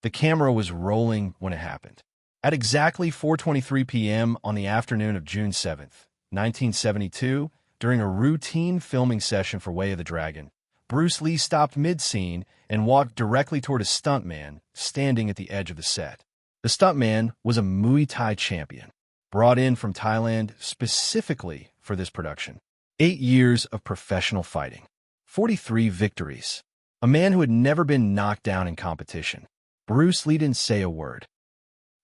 The camera was rolling when it happened. At exactly 4:23 p.m. on the afternoon of June 7th, 1972, during a routine filming session for Way of the Dragon, Bruce Lee stopped mid-scene and walked directly toward a stuntman standing at the edge of the set. The stuntman was a Muay Thai champion, brought in from Thailand specifically for this production. 8 years of professional fighting. 43 victories. A man who had never been knocked down in competition. Bruce Lee didn't say a word.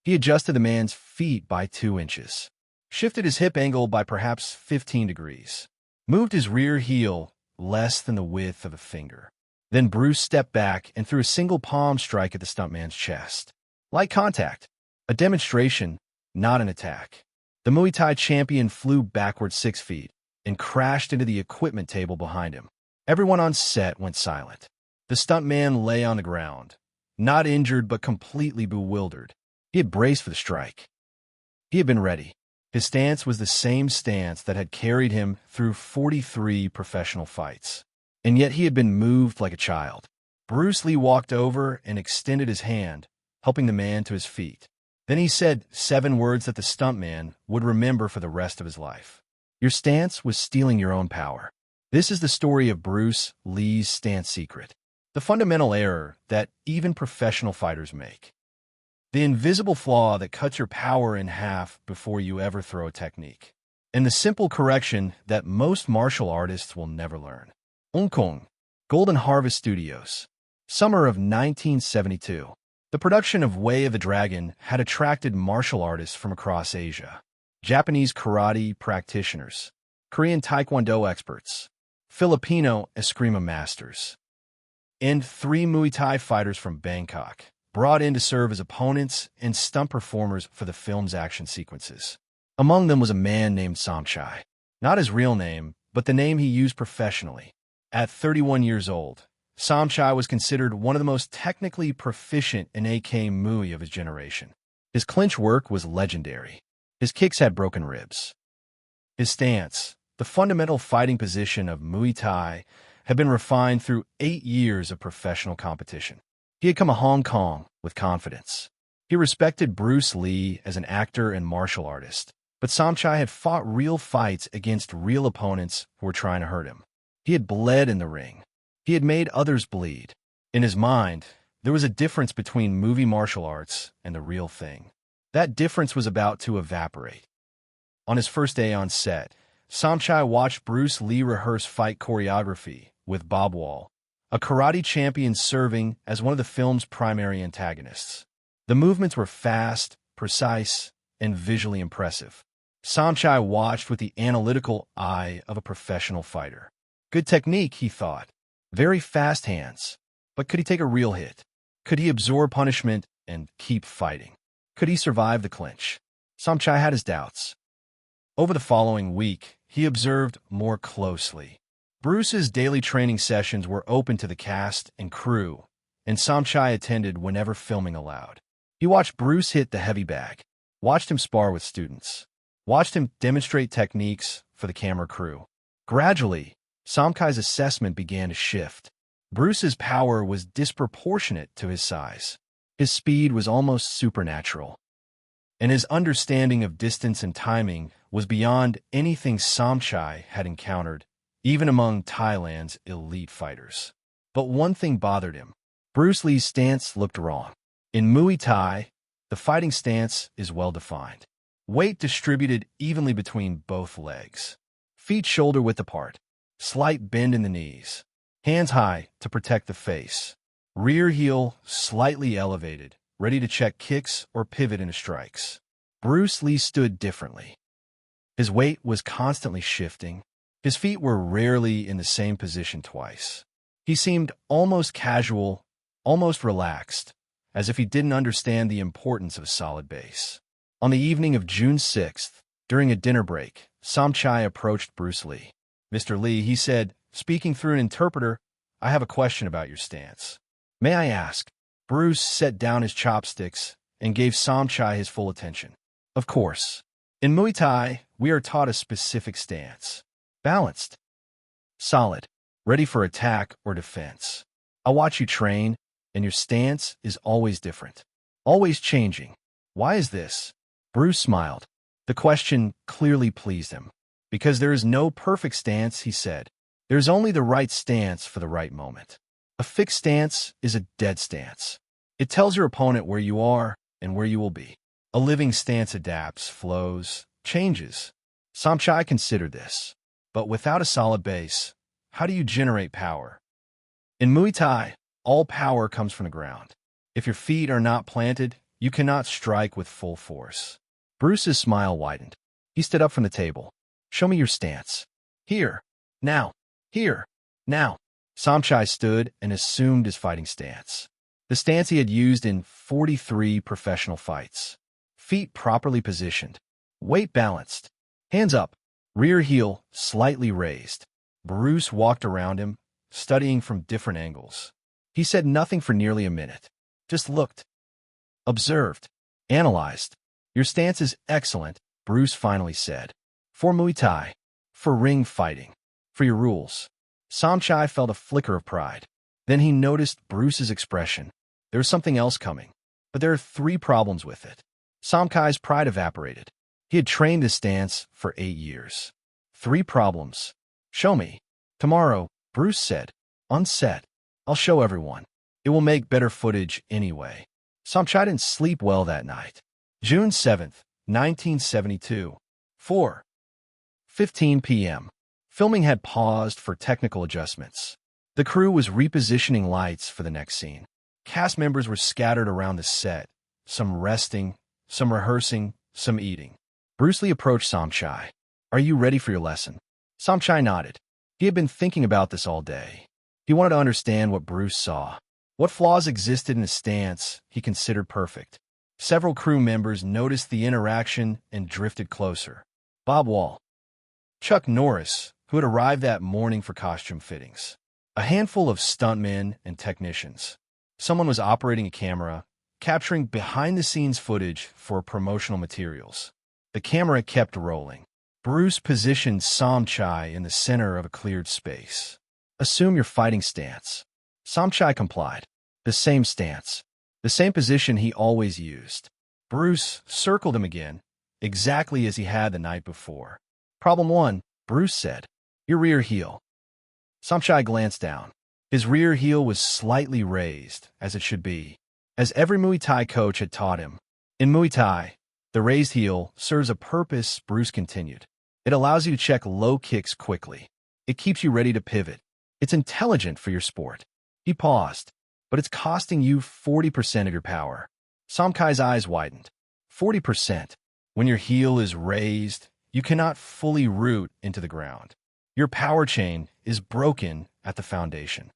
He adjusted the man's feet by 2 inches, shifted his hip angle by perhaps 15 degrees, moved his rear heel less than the width of a finger. Then Bruce stepped back and threw a single palm strike at the stuntman's chest. Light contact. A demonstration, not an attack. The Muay Thai champion flew backward 6 feet and crashed into the equipment table behind him. Everyone on set went silent. The stuntman lay on the ground, not injured but completely bewildered. He had braced for the strike. He had been ready. His stance was the same stance that had carried him through 43 professional fights. And yet he had been moved like a child. Bruce Lee walked over and extended his hand, helping the man to his feet. Then he said 7 words that the stuntman would remember for the rest of his life. Your stance was stealing your own power. This is the story of Bruce Lee's stance secret. The fundamental error that even professional fighters make. The invisible flaw that cuts your power in half before you ever throw a technique. And the simple correction that most martial artists will never learn. Hong Kong, Golden Harvest Studios. Summer of 1972. The production of Way of the Dragon had attracted martial artists from across Asia. Japanese karate practitioners, Korean taekwondo experts, Filipino eskrima masters, and 3 Muay Thai fighters from Bangkok, brought in to serve as opponents and stunt performers for the film's action sequences. Among them was a man named Somchai. Not his real name, but the name he used professionally. At 31 years old, Somchai was considered one of the most technically proficient in AK Muay of his generation. His clinch work was legendary. His kicks had broken ribs. His stance, the fundamental fighting position of Muay Thai, had been refined through 8 years of professional competition. He had come to Hong Kong with confidence. He respected Bruce Lee as an actor and martial artist, but Somchai had fought real fights against real opponents who were trying to hurt him. He had bled in the ring. He had made others bleed. In his mind, there was a difference between movie martial arts and the real thing. That difference was about to evaporate. On his first day on set, Somchai watched Bruce Lee rehearse fight choreography with Bob Wall, a karate champion serving as one of the film's primary antagonists. The movements were fast, precise, and visually impressive. Somchai watched with the analytical eye of a professional fighter. Good technique, he thought. Very fast hands. But could he take a real hit? Could he absorb punishment and keep fighting? Could he survive the clinch? Somchai had his doubts. Over the following week, he observed more closely. Bruce's daily training sessions were open to the cast and crew, and Somchai attended whenever filming allowed. He watched Bruce hit the heavy bag, watched him spar with students, watched him demonstrate techniques for the camera crew. Gradually, Somchai's assessment began to shift. Bruce's power was disproportionate to his size. His speed was almost supernatural. And his understanding of distance and timing was beyond anything Somchai had encountered, even among Thailand's elite fighters. But one thing bothered him. Bruce Lee's stance looked wrong. In Muay Thai, the fighting stance is well-defined. Weight distributed evenly between both legs. Feet shoulder-width apart. Slight bend in the knees. Hands high to protect the face. Rear heel slightly elevated, ready to check kicks or pivot into strikes. Bruce Lee stood differently. His weight was constantly shifting. His feet were rarely in the same position twice. He seemed almost casual, almost relaxed, as if he didn't understand the importance of a solid base. On the evening of June 6th, during a dinner break, Somchai approached Bruce Lee. "Mr. Lee," he said, speaking through an interpreter, "I have a question about your stance." "May I ask?" Bruce set down his chopsticks and gave Somchai his full attention. "Of course. In Muay Thai, we are taught a specific stance. Balanced. Solid. Ready for attack or defense. I watch you train, and your stance is always different, always changing. Why is this? Bruce smiled. The question clearly pleased him. Because there is no perfect stance, he said. There's only the right stance for the right moment. A fixed stance is a dead stance. It tells your opponent where you are and where you will be. A living stance adapts, flows, changes. Somchai considered this. But without a solid base, how do you generate power? In Muay Thai, all power comes from the ground. If your feet are not planted, you cannot strike with full force. Bruce's smile widened. He stood up from the table. Show me your stance. Here. Now. Here. Now. Somchai stood and assumed his fighting stance. The stance he had used in 43 professional fights. Feet properly positioned. Weight balanced. Hands up. Rear heel slightly raised. Bruce walked around him, studying from different angles. He said nothing for nearly a minute. Just looked. Observed. Analyzed. Your stance is excellent, Bruce finally said. For Muay Thai. For ring fighting. For your rules. Somchai felt a flicker of pride. Then he noticed Bruce's expression. There was something else coming. But there are 3 problems with it. Somchai's pride evaporated. He had trained this stance for 8 years. 3 problems. Show me. Tomorrow, Bruce said. On set. I'll show everyone. It will make better footage anyway. Somchai didn't sleep well that night. June 7th, 1972. 4:15 p.m. Filming had paused for technical adjustments. The crew was repositioning lights for the next scene. Cast members were scattered around the set, some resting, some rehearsing, some eating. Bruce Lee approached Somchai. Are you ready for your lesson? Somchai nodded. He had been thinking about this all day. He wanted to understand what Bruce saw. What flaws existed in his stance he considered perfect. Several crew members noticed the interaction and drifted closer. Bob Wall. Chuck Norris, who had arrived that morning for costume fittings. A handful of stuntmen and technicians. Someone was operating a camera, capturing behind-the-scenes footage for promotional materials. The camera kept rolling. Bruce positioned Somchai in the center of a cleared space. Assume your fighting stance. Somchai complied. The same stance. The same position he always used. Bruce circled him again, exactly as he had the night before. Problem 1, Bruce said. Your rear heel. Somchai glanced down. His rear heel was slightly raised, as it should be, as every Muay Thai coach had taught him. In Muay Thai, the raised heel serves a purpose, Bruce continued. It allows you to check low kicks quickly. It keeps you ready to pivot. It's intelligent for your sport. He paused. But it's costing you 40% of your power. Somchai's eyes widened. 40%. When your heel is raised, you cannot fully root into the ground. Your power chain is broken at the foundation.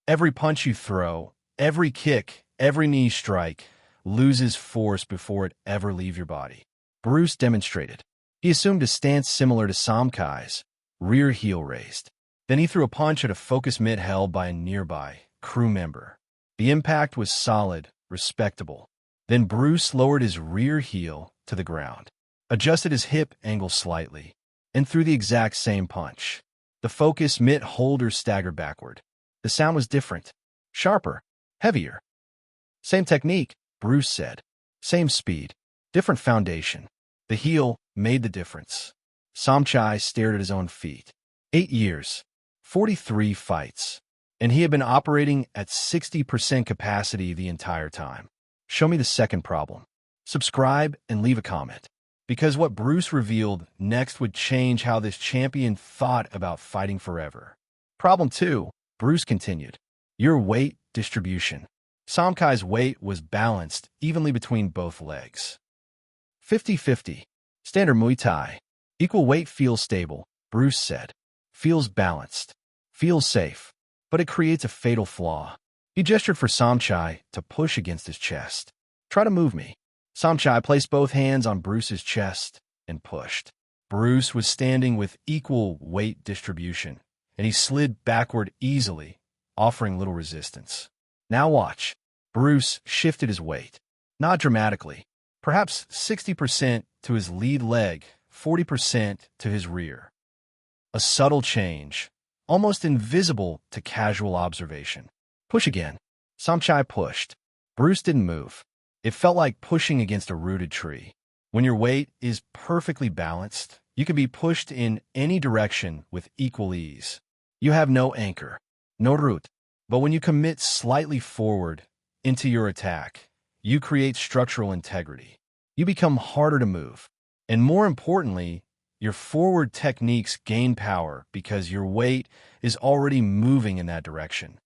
Every punch you throw, every kick, every knee strike loses force before it ever leaves your body. Bruce demonstrated. He assumed a stance similar to Somchai's, rear heel raised. Then he threw a punch at a focus mitt held by a nearby crew member. The impact was solid, respectable. Then Bruce lowered his rear heel to the ground, adjusted his hip angle slightly, and threw the exact same punch. The focus mitt holder staggered backward. The sound was different, sharper, heavier. Same technique, Bruce said. Same speed, different foundation. The heel made the difference. Somchai stared at his own feet. 8 years, 43 fights. And he had been operating at 60% capacity the entire time. Show me the second problem. Subscribe and leave a comment. Because what Bruce revealed next would change how this champion thought about fighting forever. Problem 2, Bruce continued. Your weight distribution. Somchai's weight was balanced evenly between both legs. 50-50. Standard Muay Thai. Equal weight feels stable, Bruce said. Feels balanced. Feels safe. But it creates a fatal flaw. He gestured for Somchai to push against his chest. Try to move me. Somchai placed both hands on Bruce's chest and pushed. Bruce was standing with equal weight distribution, and he slid backward easily, offering little resistance. Now watch. Bruce shifted his weight. Not dramatically. Perhaps 60% to his lead leg, 40% to his rear. A subtle change. Almost invisible to casual observation. Push again. Samchai pushed. Bruce didn't move. It felt like pushing against a rooted tree. When your weight is perfectly balanced, you can be pushed in any direction with equal ease. You have no anchor, no root. But when you commit slightly forward into your attack, you create structural integrity. You become harder to move. And more importantly, your forward techniques gain power because your weight is already moving in that direction.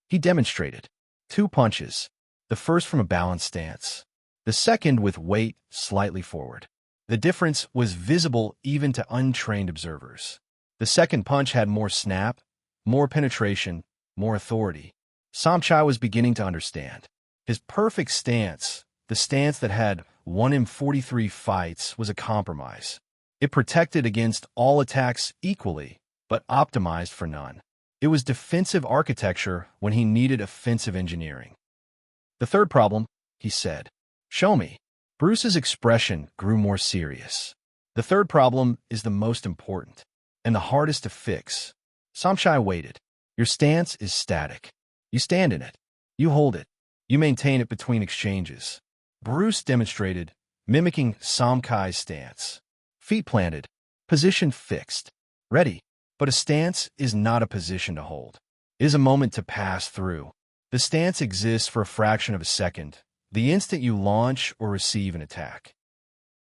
He demonstrated 2 punches, the first from a balanced stance, the second with weight slightly forward. The difference was visible even to untrained observers. The second punch had more snap, more penetration, more authority. Samchai was beginning to understand. His perfect stance, the stance that had won him 43 fights, was a compromise. It protected against all attacks equally, but optimized for none. It was defensive architecture when he needed offensive engineering. The third problem, he said. Show me. Bruce's expression grew more serious. The third problem is the most important and the hardest to fix. Samchai waited. Your stance is static. You stand in it. You hold it. You maintain it between exchanges. Bruce demonstrated, mimicking Samchai's stance. Feet planted, position fixed, ready. But a stance is not a position to hold. It is a moment to pass through. The stance exists for a fraction of a second, the instant you launch or receive an attack.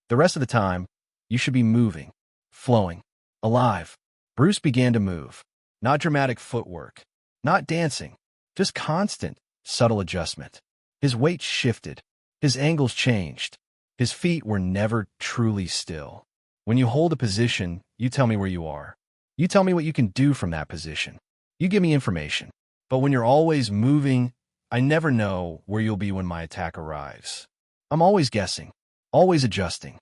The rest of the time, you should be moving, flowing, alive. Bruce began to move. Not dramatic footwork, not dancing, just constant, subtle adjustment. His weight shifted. His angles changed. His feet were never truly still. When you hold a position, you tell me where you are. You tell me what you can do from that position. You give me information. But when you're always moving, I never know where you'll be when my attack arrives. I'm always guessing, always adjusting.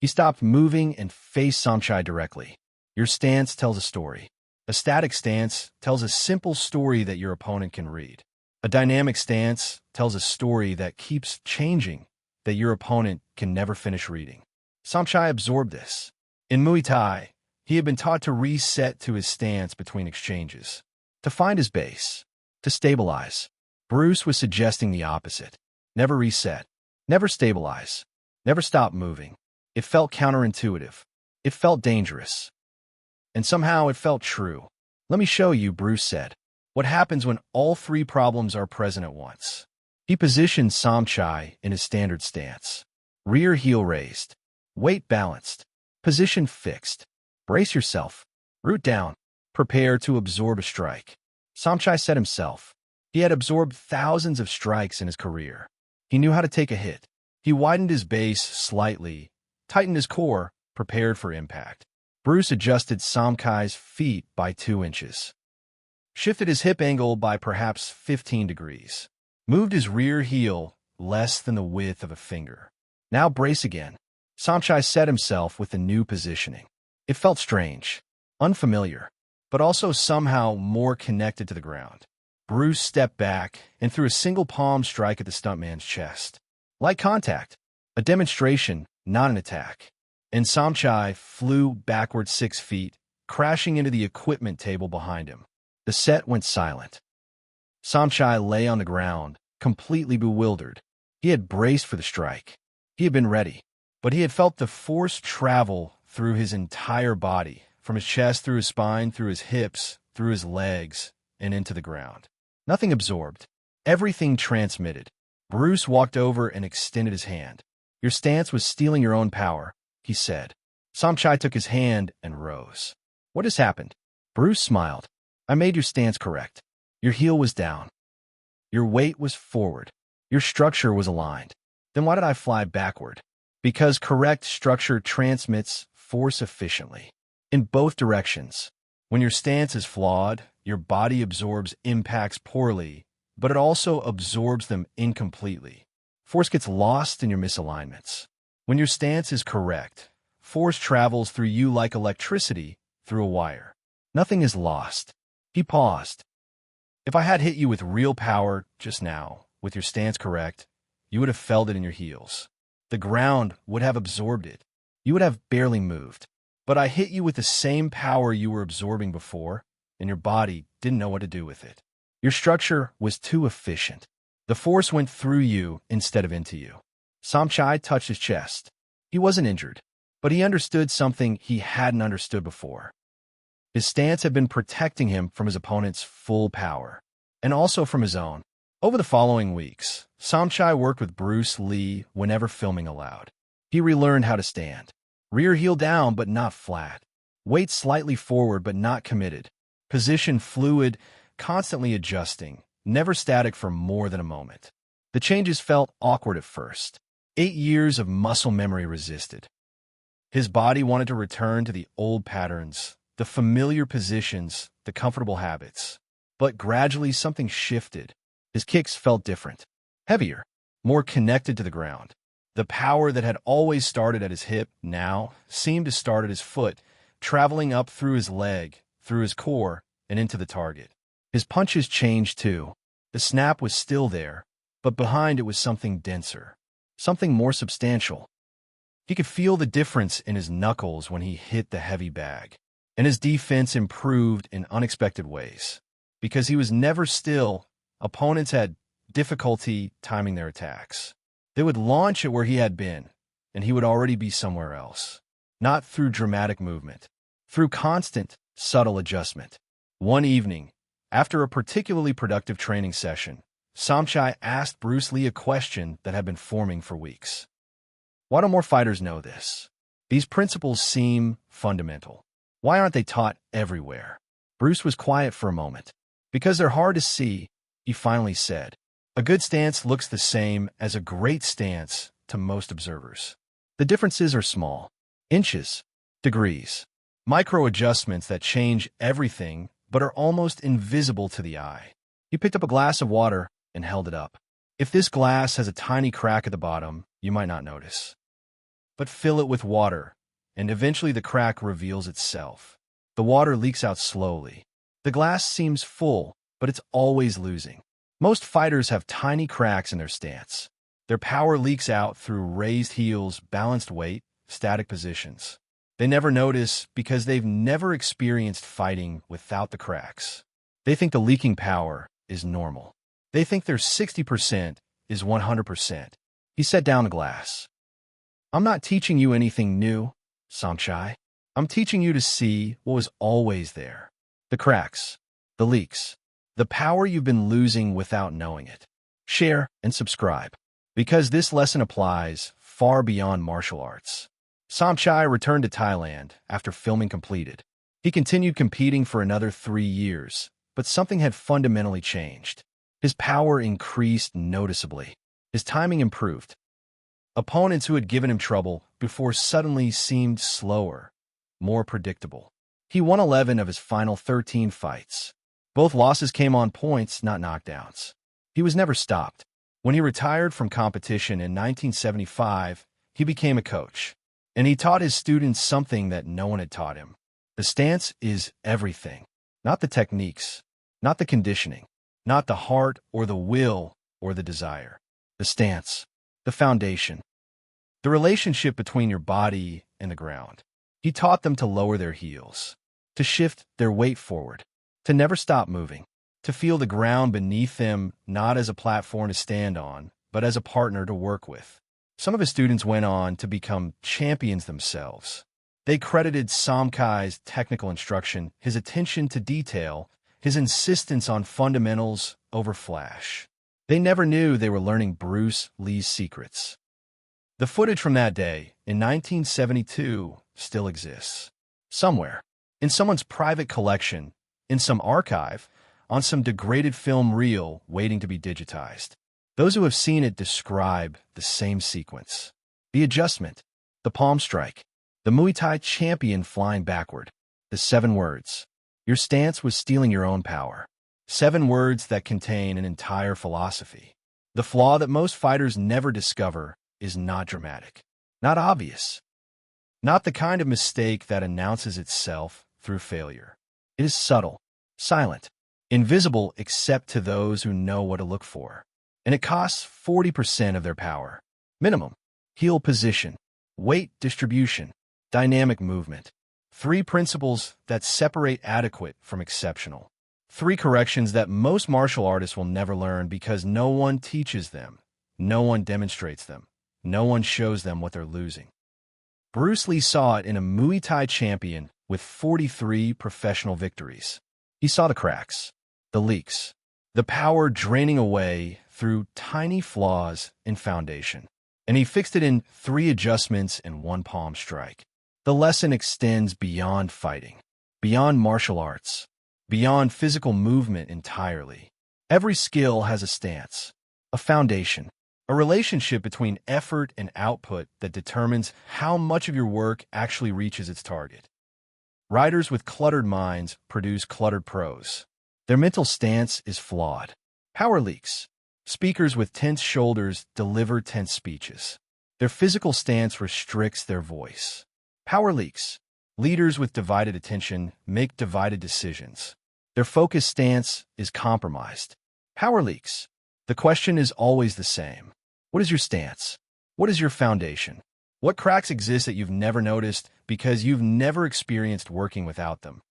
He stopped moving and faced Samchai directly. Your stance tells a story. A static stance tells a simple story that your opponent can read. A dynamic stance tells a story that keeps changing, that your opponent can never finish reading. Samchai absorbed this. In Muay Thai, he had been taught to reset to his stance between exchanges, to find his base, to stabilize. Bruce was suggesting the opposite. Never reset, never stabilize, never stop moving. It felt counterintuitive. It felt dangerous. And somehow it felt true. Let me show you, Bruce said. What happens when all 3 problems are present at once? He positioned Samchai in his standard stance. Rear heel raised. Weight balanced. Position fixed. Brace yourself. Root down. Prepare to absorb a strike. Samchai said himself. He had absorbed thousands of strikes in his career. He knew how to take a hit. He widened his base slightly, tightened his core, prepared for impact. Bruce adjusted Samchai's feet by 2 inches. Shifted his hip angle by perhaps 15 degrees. Moved his rear heel less than the width of a finger. Now brace again. Samchai set himself with the new positioning. It felt strange, unfamiliar, but also somehow more connected to the ground. Bruce stepped back and threw a single palm strike at the stuntman's chest. Light contact, a demonstration, not an attack. And Samchai flew backward 6 feet, crashing into the equipment table behind him. The set went silent. Samchai lay on the ground, completely bewildered. He had braced for the strike. He had been ready, but he had felt the force travel through his entire body, from his chest through his spine, through his hips, through his legs, and into the ground. Nothing absorbed. Everything transmitted. Bruce walked over and extended his hand. Your stance was stealing your own power, he said. Samchai took his hand and rose. What has happened? Bruce smiled. I made your stance correct. Your heel was down. Your weight was forward. Your structure was aligned. Then why did I fly backward? Because correct structure transmits force efficiently. In both directions. When your stance is flawed, your body absorbs impacts poorly, but it also absorbs them incompletely. Force gets lost in your misalignments. When your stance is correct, force travels through you like electricity through a wire. Nothing is lost. He paused. If I had hit you with real power just now, with your stance correct, you would have felt it in your heels. The ground would have absorbed it. You would have barely moved. But I hit you with the same power you were absorbing before, and your body didn't know what to do with it. Your structure was too efficient. The force went through you instead of into you. Somchai touched his chest. He wasn't injured, but he understood something he hadn't understood before. His stance had been protecting him from his opponent's full power, and also from his own. Over the following weeks, Somchai worked with Bruce Lee whenever filming allowed. He relearned how to stand. Rear heel down, but not flat. Weight slightly forward, but not committed. Position fluid, constantly adjusting, never static for more than a moment. The changes felt awkward at first. 8 years of muscle memory resisted. His body wanted to return to the old patterns, the familiar positions, the comfortable habits. But gradually something shifted. His kicks felt different. Heavier, more connected to the ground. The power that had always started at his hip now seemed to start at his foot, traveling up through his leg, through his core, and into the target. His punches changed too. The snap was still there, but behind it was something denser, something more substantial. He could feel the difference in his knuckles when he hit the heavy bag, and his defense improved in unexpected ways. Because he was never still, opponents had difficulty timing their attacks. They would launch it where he had been, and he would already be somewhere else. Not through dramatic movement, through constant, subtle adjustment. One evening, after a particularly productive training session, Somchai asked Bruce Lee a question that had been forming for weeks. Why don't more fighters know this? These principles seem fundamental. Why aren't they taught everywhere? Bruce was quiet for a moment. Because they're hard to see, he finally said. A good stance looks the same as a great stance to most observers. The differences are small. Inches, degrees, micro adjustments that change everything but are almost invisible to the eye. He picked up a glass of water and held it up. If this glass has a tiny crack at the bottom, you might not notice. But fill it with water, and eventually the crack reveals itself. The water leaks out slowly. The glass seems full, but it's always losing. Most fighters have tiny cracks in their stance. Their power leaks out through raised heels, balanced weight, static positions. They never notice because they've never experienced fighting without the cracks. They think the leaking power is normal. They think their 60% is 100%. He set down the glass. I'm not teaching you anything new, Somchai. I'm teaching you to see what was always there. The cracks, the leaks, the power you've been losing without knowing it. Share and subscribe, because this lesson applies far beyond martial arts. Somchai returned to Thailand after filming completed. He continued competing for another 3 years, but something had fundamentally changed. His power increased noticeably. His timing improved. Opponents who had given him trouble before suddenly seemed slower, more predictable. He won 11 of his final 13 fights. Both losses came on points, not knockdowns. He was never stopped. When he retired from competition in 1975, he became a coach, and he taught his students something that no one had taught him. The stance is everything, not the techniques, not the conditioning, not the heart or the will or the desire. The stance, the foundation, the relationship between your body and the ground. He taught them to lower their heels, to shift their weight forward, to never stop moving, to feel the ground beneath them not as a platform to stand on, but as a partner to work with. Some of his students went on to become champions themselves. They credited Somchai's technical instruction, his attention to detail, his insistence on fundamentals over flash. They never knew they were learning Bruce Lee's secrets. The footage from that day, in 1972, still exists. Somewhere, in someone's private collection, in some archive, on some degraded film reel waiting to be digitized. Those who have seen it describe the same sequence. The adjustment, the palm strike, the Muay Thai champion flying backward, the 7 words. Your stance was stealing your own power. 7 words that contain an entire philosophy. The flaw that most fighters never discover is not dramatic, not obvious, not the kind of mistake that announces itself through failure. It is subtle, silent, invisible except to those who know what to look for. And it costs 40% of their power. Minimum. Heel position, weight distribution, dynamic movement. 3 principles that separate adequate from exceptional. 3 corrections that most martial artists will never learn because no one teaches them, no one demonstrates them, no one shows them what they're losing. Bruce Lee saw it in a Muay Thai champion with 43 professional victories. He saw the cracks, the leaks, the power draining away through tiny flaws in foundation. And he fixed it in 3 adjustments in 1 palm strike. The lesson extends beyond fighting, beyond martial arts, beyond physical movement entirely. Every skill has a stance, a foundation, a relationship between effort and output that determines how much of your work actually reaches its target. Writers with cluttered minds produce cluttered prose. Their mental stance is flawed. Power leaks. Speakers with tense shoulders deliver tense speeches. Their physical stance restricts their voice. Power leaks. Leaders with divided attention make divided decisions. Their focused stance is compromised. Power leaks. The question is always the same. What is your stance? What is your foundation? What cracks exist that you've never noticed because you've never experienced working without them?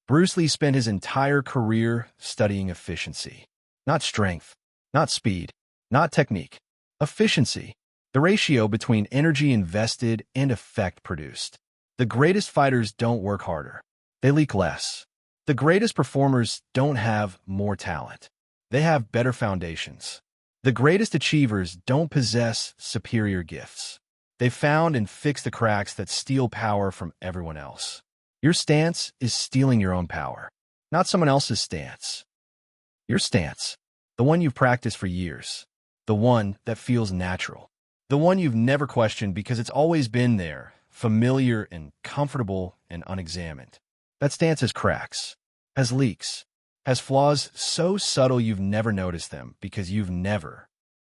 Bruce Lee spent his entire career studying efficiency. Not strength, not speed, not technique. Efficiency. The ratio between energy invested and effect produced. The greatest fighters don't work harder. They leak less. The greatest performers don't have more talent. They have better foundations. The greatest achievers don't possess superior gifts. They found and fixed the cracks that steal power from everyone else. Your stance is stealing your own power, not someone else's stance. Your stance, the one you've practiced for years, the one that feels natural, the one you've never questioned because it's always been there, familiar and comfortable and unexamined. That stance has cracks, has leaks, has flaws so subtle you've never noticed them because you've never